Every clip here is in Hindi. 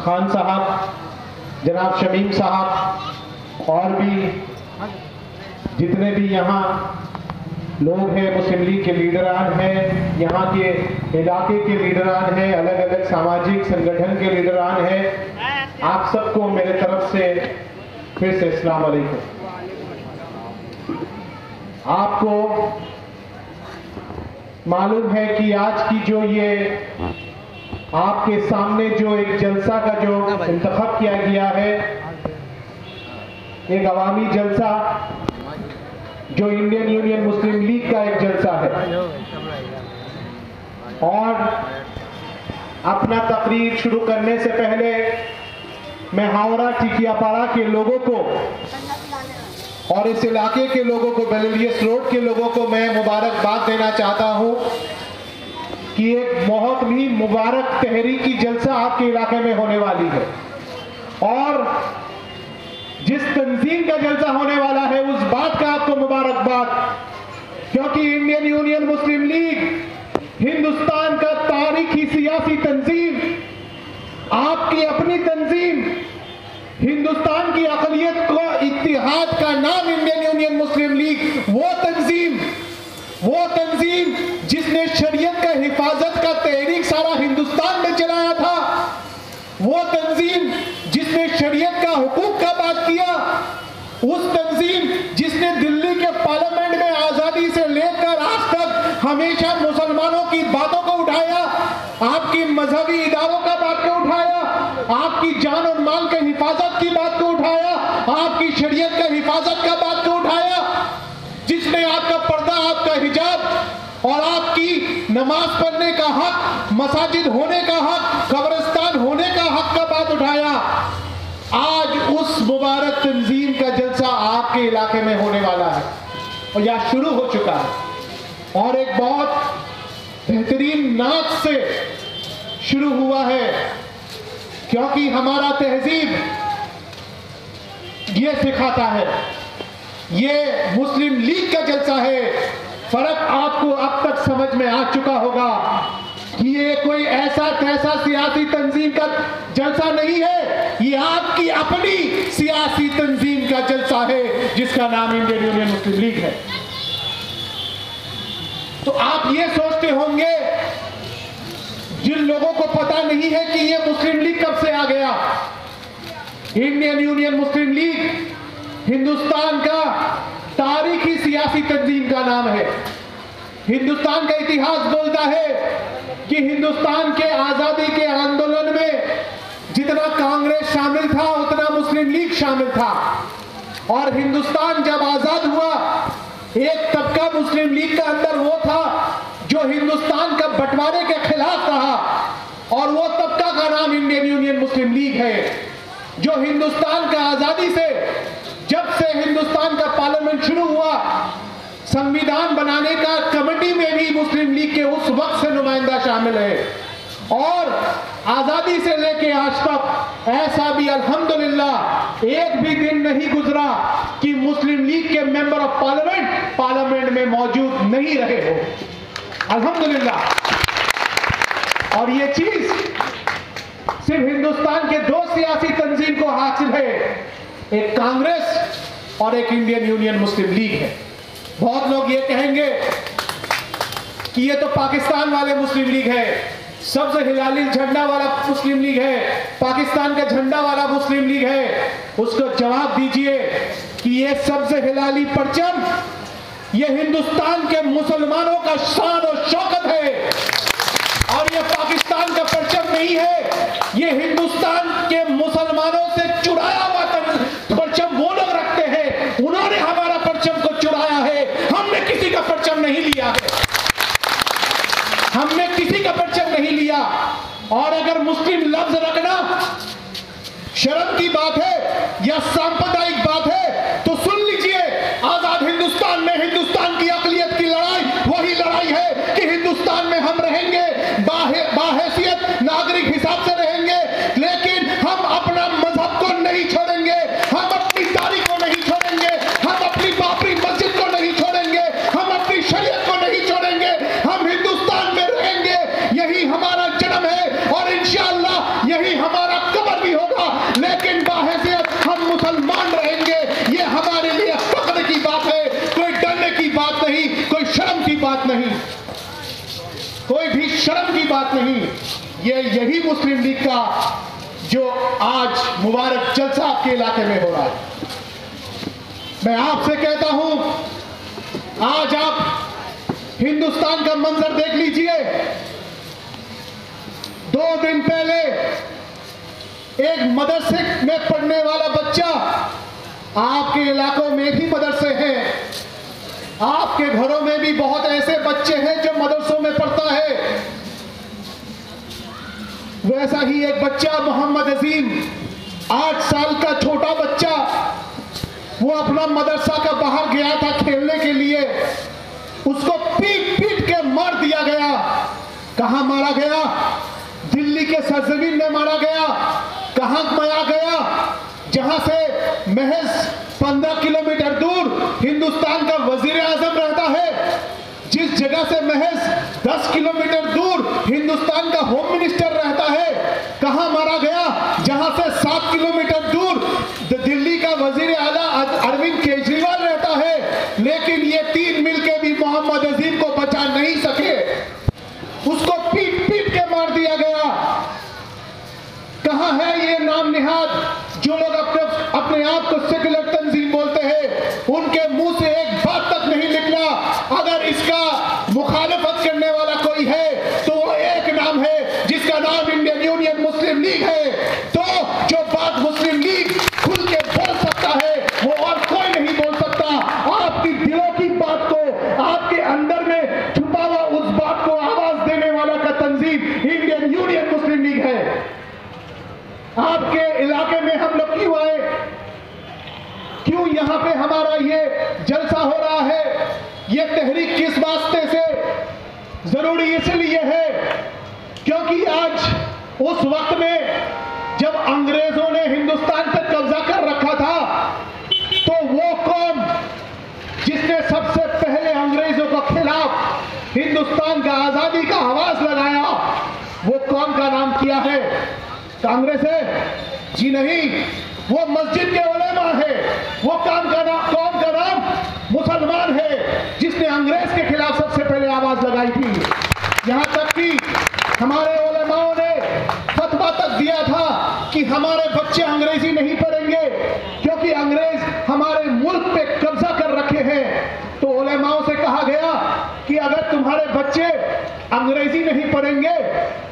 खान साहब, जनाब शमीम साहब और भी जितने भी यहाँ लोग हैं, मुस्लिम लीग के लीडरान हैं, यहाँ के इलाके के लीडरान हैं, अलग अलग सामाजिक संगठन के लीडरान हैं, आप सबको मेरे तरफ से फिर से अस्सलाम वालेकुम। आपको मालूम है कि आज की जो ये आपके सामने जो एक जलसा का जो इंतखाब किया गया है, एक अवामी जलसा जो इंडियन यूनियन मुस्लिम लीग का एक जलसा है, और अपना तकरीर शुरू करने से पहले मैं हावड़ा टिकियापाड़ा के लोगों को और इस इलाके के लोगों को, बेलिलियस रोड के लोगों को मैं मुबारकबाद देना चाहता हूं कि एक बहुत ही मुबारक तहरीकी जलसा आपके इलाके में होने वाली है, और जिस तंजीम का जलसा होने वाला है उस बात का आपको मुबारकबाद, क्योंकि इंडियन यूनियन मुस्लिम लीग हिंदुस्तान का तारीखी सियासी तंजीम, आपकी अपनी तंजीम, हिंदुस्तान की अक़लियत को इत्तिहाद का नाम इंडियन यूनियन मुस्लिम लीग, वो तंजीम जिसने शरीयत का हिफाजत का तहरीक सारा हिंदुस्तान में चलाया था, वो तंजीम जिसने शरीयत का हुकूक का बात किया, उस तंजीम जिसने दिल्ली के पार्लियामेंट में आजादी से लेकर आज तक हमेशा मुसलमानों की बातों को उठाया, आपकी मजहबी इदारों का बात को उठाया, आपकी जान और माल के हिफाजत की बात को उठाया, आपकी शरीयत का हिफाजत का बात को उठाया, जिसने आपका पर्दा, आपका हिजाब और आपकी नमाज पढ़ने का हक, मसाजिद होने का हक, कब्रिस्तान होने का हक का बात उठाया, आज उस मुबारक तंजीम का जलसा आपके इलाके में होने वाला है और यह शुरू हो चुका है, और एक बहुत बेहतरीन नाच से शुरू हुआ है, क्योंकि हमारा तहजीब ये सिखाता है, ये मुस्लिम लीग का जलसा है। फर्क आपको अब तक समझ में आ चुका होगा कि ये कोई ऐसा तैसा सियासी तंजीम का जलसा नहीं है, ये आपकी अपनी सियासी तंजीम का जलसा है जिसका नाम इंडियन यूनियन मुस्लिम लीग है। तो आप ये सोचते होंगे, जिन लोगों को पता नहीं है कि ये मुस्लिम लीग कब से आ गया, इंडियन यूनियन मुस्लिम लीग हिंदुस्तान का तारीखी सियासी तंजीम का नाम है। हिंदुस्तान का इतिहास बोलता है कि हिंदुस्तान के आजादी के आंदोलन में जितना कांग्रेस शामिल था उतना मुस्लिम लीग शामिल था, और हिंदुस्तान जब आजाद हुआ एक तबका मुस्लिम लीग का अंदर वो था जो हिंदुस्तान का बंटवारे के खिलाफ रहा, और वो तबका का नाम इंडियन यूनियन मुस्लिम लीग है, जो हिंदुस्तान का आजादी से, जब से हिंदुस्तान का पार्लियामेंट शुरू हुआ, संविधान बनाने का कमेटी में भी मुस्लिम लीग के उस वक्त से नुमाइंदा शामिल है, और आजादी से लेके आज तक ऐसा भी अल्हम्दुलिल्लाह एक भी दिन नहीं गुजरा कि मुस्लिम लीग के मेंबर ऑफ पार्लियामेंट में मौजूद नहीं रहे हो, अल्हम्दुलिल्लाह। और ये चीज सिर्फ हिंदुस्तान के दो सियासी तंजीम को हासिल है, एक कांग्रेस और एक इंडियन यूनियन मुस्लिम लीग है। बहुत लोग ये कहेंगे कि ये तो पाकिस्तान वाले मुस्लिम लीग है, सबसे हिलाली झंडा वाला मुस्लिम लीग है, पाकिस्तान का झंडा वाला मुस्लिम लीग है। उसको जवाब दीजिए कि ये सबसे हिलाली परचम ये हिंदुस्तान के मुसलमानों का शान और शौकत है, और ये पाकिस्तान का परचम नहीं है, ये हिंदुस्तान के मुसलमानों से चुराया हुआ परचम वो लोग रखते हैं, उन्होंने हमारा परचम को चुराया है, हमने किसी का परचम नहीं लिया है, हमने किसी का परचम नहीं लिया। और अगर मुस्लिम लफ्ज रखना शर्म की बात है या सांप्रदायिक बात है तो सुन लीजिए, आजाद हिंदुस्तान में हिंदुस्तान की अक़लियत की लड़ाई वही लड़ाई है कि हिंदुस्तान में हम रहेंगे, बाहैसियत नागरिक हिसाब से रहेंगे, लेकिन हम अपना मजहब को नहीं छोड़ेंगे, हम अपनी तारीख को नहीं छोड़ेंगे, हम अपनी बाबरी मस्जिद को नहीं छोड़ेंगे, हम अपनी शरीयत को नहीं छोड़ेंगे, हम हिंदुस्तान में रहेंगे। यही हमारा जन्म है और इंशाअल्लाह यही हमारा कब्र बात नहीं, ये यही मुस्लिम लीग का जो आज मुबारक जलसा आपके इलाके में हो रहा है। मैं आपसे कहता हूं, आज आप हिंदुस्तान का मंजर देख लीजिए। 2 दिन पहले एक मदरसे में पढ़ने वाला बच्चा, आपके इलाकों में भी मदरसे हैं, आपके घरों में भी बहुत ऐसे बच्चे हैं जो मदरसों में पढ़ता है। वैसा ही एक बच्चा मोहम्मद अजीम, 8 साल का छोटा बच्चा, वो अपना मदरसा का बाहर गया था खेलने के लिए, उसको पीट पीट के मार दिया गया। कहां मारा गया? दिल्ली के सरजमीन में मारा गया। कहां मारा गया? जहां से महज 15 किलोमीटर दूर हिंदुस्तान का वजीर आजम रहता है, जिस जगह से महज 10 किलोमीटर दूर हिंदुस्तान का होम मिनिस्टर रहता है। कहां मारा गया? जहां से 7 किलोमीटर दूर दिल्ली का वजीर आला अरविंद केजरीवाल रहता है। लेकिन ये 3 मिलकर भी मोहम्मद अजीम को बचा नहीं सके, उसको पीट पीट के मार दिया गया। कहां है ये नाम निहाद जो लोग अपने आप को सेक्युलर तंजीम बोलते हैं? उनके मुंह से एक बात तक नहीं निकला। अगर इसका मुखालफत करने वाला कोई है तो वो एक नाम है, जिसका नाम इंडियन यूनियन मुस्लिम लीग है। तो जो बात मुस्लिम लीग खुल के बोल सकता है, वो और कोई नहीं बोल सकता। आपकी दिलों की बात को, आपके अंदर में छुपा हुआ उस बात को आवाज देने वाला का तंजीम इंडियन यूनियन मुस्लिम लीग है। आपके इलाके में हम लोग क्यों आए? क्यों यहां पे हमारा ये जलसा हो रहा है? ये तहरीक किस वास्ते से जरूरी इसलिए है क्योंकि आज उस वक्त में जब अंग्रेजों ने हिंदुस्तान पर कब्जा कर रखा था, तो वो कौम जिसने सबसे पहले अंग्रेजों के खिलाफ हिंदुस्तान का आजादी का आवाज लगाया, वो कौम का नाम किया है? कांग्रेस है? जी नहीं, वो मस्जिद के उलेमा है। वो कौम का नाम मुसलमान है, जिसने अंग्रेज के खिलाफ सबसे पहले आवाज लगाई थी। यहां तक कि हमारे उलेमाओं ने फतवा तक दिया था कि हमारे बच्चे अंग्रेजी नहीं पढ़ेंगे क्योंकि अंग्रेज हमारे मुल्क पे कब्जा कर रखे हैं। तो उलेमाओं से कहा गया कि अगर तुम्हारे बच्चे अंग्रेजी नहीं पढ़ेंगे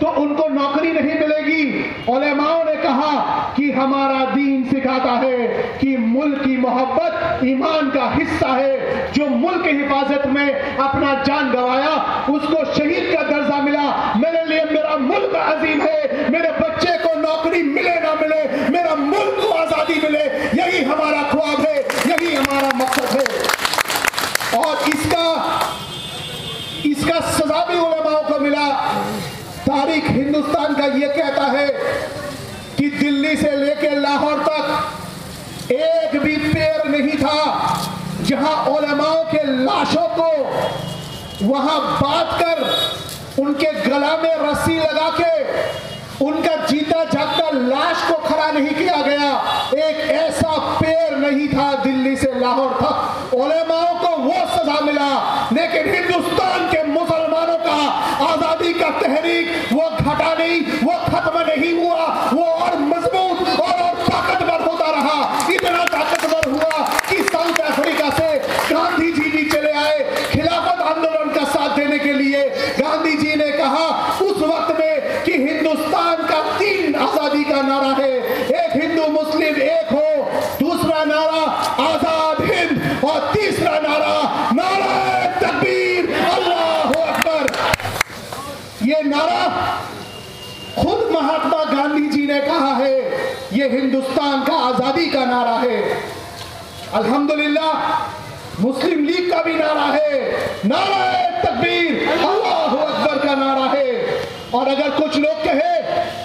तो उनको नौकरी नहीं मिलेगी। उलेमाओं ने कहा कि हमारा दीन सिखाता है कि मुल्क की मोहब्बत ईमान का हिस्सा है। जो मुल्क की हिफाजत में अपना जान गंवाया, उसको शहीद का दर्जा मिला। मेरे लिए मेरा मुल्क अजीम है। मेरे बच्चे को नौकरी मिले ना मिले, मेरा मुल्क को आजादी मिले, यही हमारा ख्वाब है, यही हमारा मकसद है। और इसका सजा भी उलेमाओं को मिला। तारीख हिंदुस्तान का यह कहता है कि दिल्ली से लेकर लाहौर तक एक भी पेड़ नहीं था जहां उलेमाओं के लाशों को वहां बांध कर उनके गला में रस्सी लगा के उनका जीता जागता लाश को खड़ा नहीं किया गया। एक ऐसा पेड़ नहीं था दिल्ली से लाहौर तक। उलेमाओं को वो सजा मिला, लेकिन हिंदुस्तान के मुसलमानों का आजादी का तहरीक वो घटा नहीं, वो खत्म नहीं हुआ, वो और मजबूत और ताकतवर होता रहा। इतना ताकतवर हुआ कि साउथ अफ्रीका से गांधी जी भी चले आए खिलाफत आंदोलन का साथ देने के लिए। गांधी जी ने कहा उस वक्त में कि हिंदुस्तान का 3 आजादी का नारा है, एक हिंदू मुस्लिम एक हो, दूसरा नारा आजाद हिंद और तीसरा नारा नारा तकबीर, अल्लाहू अकबर। ये नारा खुद महात्मा गांधी जी ने कहा है, ये हिंदुस्तान का आजादी का नारा है। अल्हम्दुलिल्लाह मुस्लिम लीग का भी नारा है, नारा तकबीर, अल्लाहू अकबर का नारा है। और अगर कुछ लोग कहे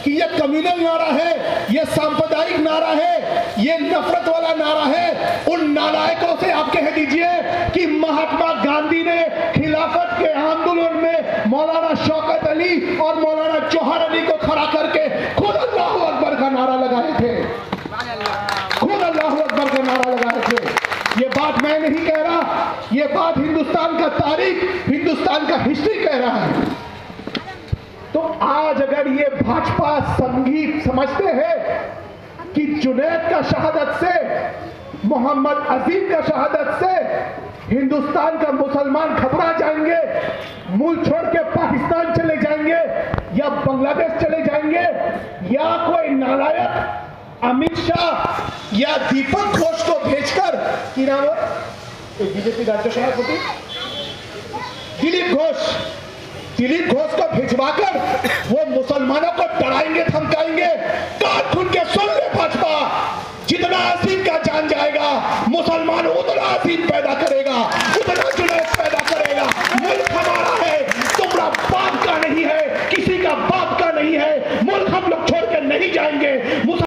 कि ये कम्युनल नारा है, ये सांप्रदायिक नारा है, ये नफरत वाला नारा है, उन नालायकों से आप कह दीजिए कि महात्मा गांधी ने खिलाफत के आंदोलन में मौलाना शौकत अली और मौलाना जौहर अली को खड़ा करके खुद अल्लाहू अकबर का नारा लगाए थे, खुद अल्लाहू अकबर का नारा लगाए थे। ये बात मैं नहीं कह रहा, ये बात हिंदुस्तान का तारीख, हिंदुस्तान का हिस्ट्री कह रहा है। तो आज अगर ये भाजपा संगीत समझते हैं कि जुनैद का शहादत से, मोहम्मद अजीम का शहादत से हिंदुस्तान का मुसलमान घबरा जाएंगे, मुल्क छोड़ के पाकिस्तान चले जाएंगे या बांग्लादेश चले जाएंगे, या कोई नालायक अमित शाह या दीपक घोष को भेजकर, की नाम है बीजेपी राज्य सभापति दिलीप घोष को भिजवाकर वो मुसलमानों को डराएंगे, धमकाएंगे। कान खुल के सुन ले भाजपा, जितना असीम का जान जाएगा मुसलमान उतना असीम पैदा करेगा।